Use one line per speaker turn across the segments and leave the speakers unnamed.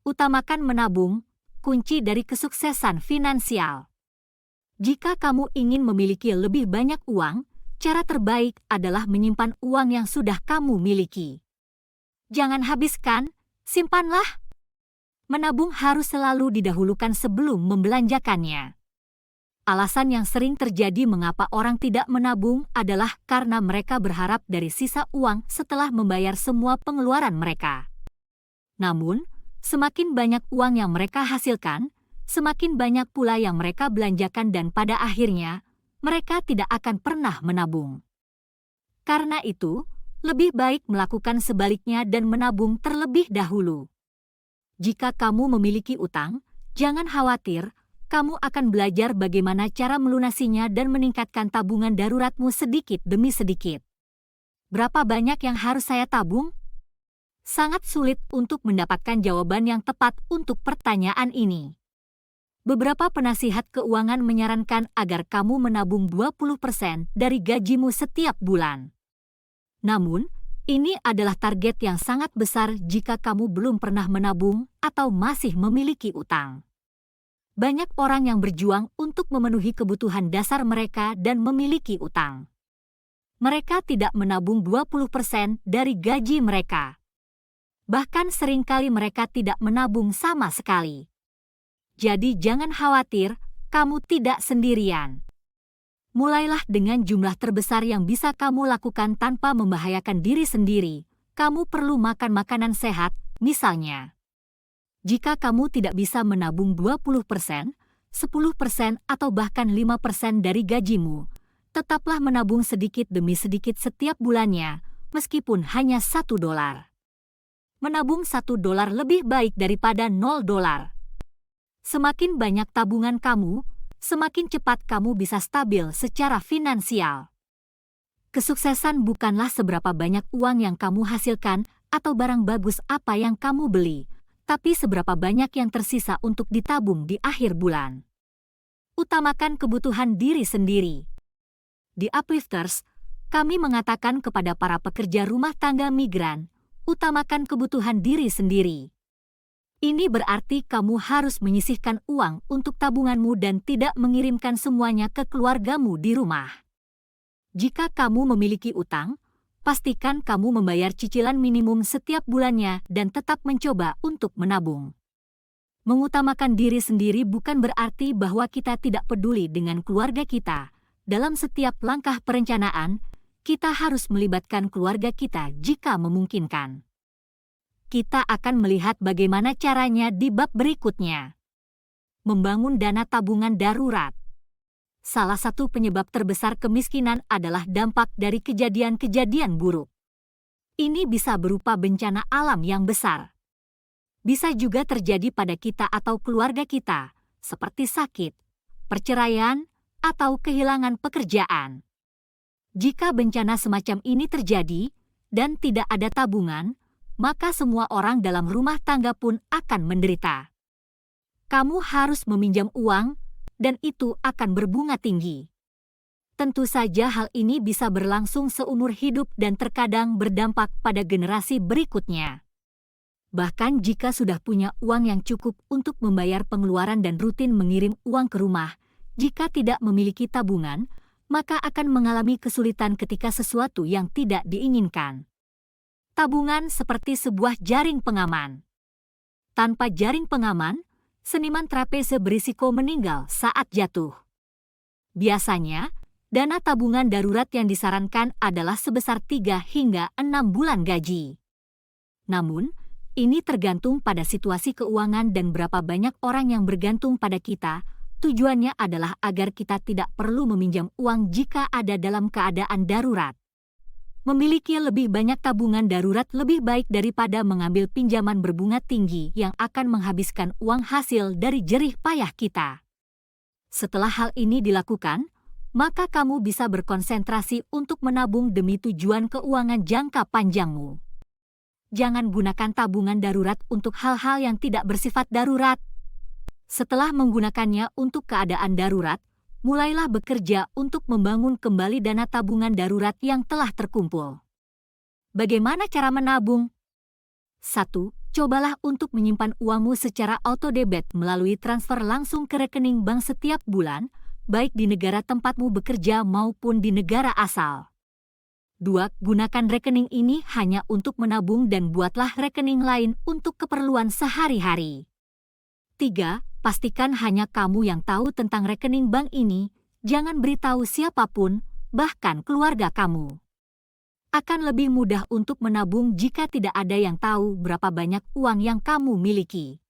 Utamakan menabung, kunci dari kesuksesan finansial. Jika kamu ingin memiliki lebih banyak uang, cara terbaik adalah menyimpan uang yang sudah kamu miliki. Jangan habiskan, simpanlah. Menabung harus selalu didahulukan sebelum membelanjakannya. Alasan yang sering terjadi mengapa orang tidak menabung adalah karena mereka berharap dari sisa uang setelah membayar semua pengeluaran mereka. Namun, semakin banyak uang yang mereka hasilkan, semakin banyak pula yang mereka belanjakan dan pada akhirnya, mereka tidak akan pernah menabung. Karena itu, lebih baik melakukan sebaliknya dan menabung terlebih dahulu. Jika kamu memiliki utang, jangan khawatir, kamu akan belajar bagaimana cara melunasinya dan meningkatkan tabungan daruratmu sedikit demi sedikit. Berapa banyak yang harus saya tabung? Sangat sulit untuk mendapatkan jawaban yang tepat untuk pertanyaan ini. Beberapa penasihat keuangan menyarankan agar kamu menabung 20% dari gajimu setiap bulan. Namun, ini adalah target yang sangat besar jika kamu belum pernah menabung atau masih memiliki utang. Banyak orang yang berjuang untuk memenuhi kebutuhan dasar mereka dan memiliki utang. Mereka tidak menabung 20% dari gaji mereka. Bahkan seringkali mereka tidak menabung sama sekali. Jadi jangan khawatir, kamu tidak sendirian. Mulailah dengan jumlah terbesar yang bisa kamu lakukan tanpa membahayakan diri sendiri. Kamu perlu makan makanan sehat, misalnya. Jika kamu tidak bisa menabung 20%, 10% atau bahkan 5% dari gajimu, tetaplah menabung sedikit demi sedikit setiap bulannya, meskipun hanya $1. Menabung $1 lebih baik daripada $0. Semakin banyak tabungan kamu, semakin cepat kamu bisa stabil secara finansial. Kesuksesan bukanlah seberapa banyak uang yang kamu hasilkan atau barang bagus apa yang kamu beli, tapi seberapa banyak yang tersisa untuk ditabung di akhir bulan. Utamakan kebutuhan diri sendiri. Di Uplifters, kami mengatakan kepada para pekerja rumah tangga migran, utamakan kebutuhan diri sendiri. Ini berarti kamu harus menyisihkan uang untuk tabunganmu dan tidak mengirimkan semuanya ke keluargamu di rumah. Jika kamu memiliki utang, pastikan kamu membayar cicilan minimum setiap bulannya dan tetap mencoba untuk menabung. Mengutamakan diri sendiri bukan berarti bahwa kita tidak peduli dengan keluarga kita. Dalam setiap langkah perencanaan, kita harus melibatkan keluarga kita jika memungkinkan. Kita akan melihat bagaimana caranya di bab berikutnya. Membangun dana tabungan darurat. Salah satu penyebab terbesar kemiskinan adalah dampak dari kejadian-kejadian buruk. Ini bisa berupa bencana alam yang besar. Bisa juga terjadi pada kita atau keluarga kita, seperti sakit, perceraian, atau kehilangan pekerjaan. Jika bencana semacam ini terjadi dan tidak ada tabungan, maka semua orang dalam rumah tangga pun akan menderita. Kamu harus meminjam uang, dan itu akan berbunga tinggi. Tentu saja hal ini bisa berlangsung seumur hidup dan terkadang berdampak pada generasi berikutnya. Bahkan jika sudah punya uang yang cukup untuk membayar pengeluaran dan rutin mengirim uang ke rumah, jika tidak memiliki tabungan, maka akan mengalami kesulitan ketika sesuatu yang tidak diinginkan. Tabungan seperti sebuah jaring pengaman. Tanpa jaring pengaman, seniman trapeze berisiko meninggal saat jatuh. Biasanya, dana tabungan darurat yang disarankan adalah sebesar 3 hingga 6 bulan gaji. Namun, ini tergantung pada situasi keuangan dan berapa banyak orang yang bergantung pada kita. Tujuannya adalah agar kita tidak perlu meminjam uang jika ada dalam keadaan darurat. Memiliki lebih banyak tabungan darurat lebih baik daripada mengambil pinjaman berbunga tinggi yang akan menghabiskan uang hasil dari jerih payah kita. Setelah hal ini dilakukan, maka kamu bisa berkonsentrasi untuk menabung demi tujuan keuangan jangka panjangmu. Jangan gunakan tabungan darurat untuk hal-hal yang tidak bersifat darurat. Setelah menggunakannya untuk keadaan darurat, mulailah bekerja untuk membangun kembali dana tabungan darurat yang telah terkumpul. Bagaimana cara menabung? 1. Cobalah untuk menyimpan uangmu secara auto-debit melalui transfer langsung ke rekening bank setiap bulan, baik di negara tempatmu bekerja maupun di negara asal. 2. Gunakan rekening ini hanya untuk menabung dan buatlah rekening lain untuk keperluan sehari-hari. 3. Pastikan hanya kamu yang tahu tentang rekening bank ini, jangan beritahu siapapun, bahkan keluarga kamu. Akan lebih mudah untuk menabung jika tidak ada yang tahu berapa banyak uang yang kamu miliki.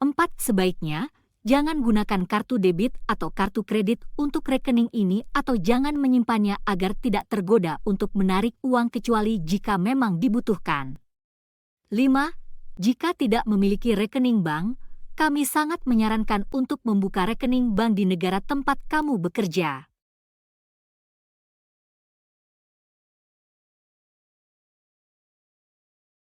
4. Sebaiknya, jangan gunakan kartu debit atau kartu kredit untuk rekening ini atau jangan menyimpannya agar tidak tergoda untuk menarik uang kecuali jika memang dibutuhkan. 5. Jika tidak memiliki rekening bank, kami sangat menyarankan untuk membuka rekening bank di negara tempat kamu bekerja.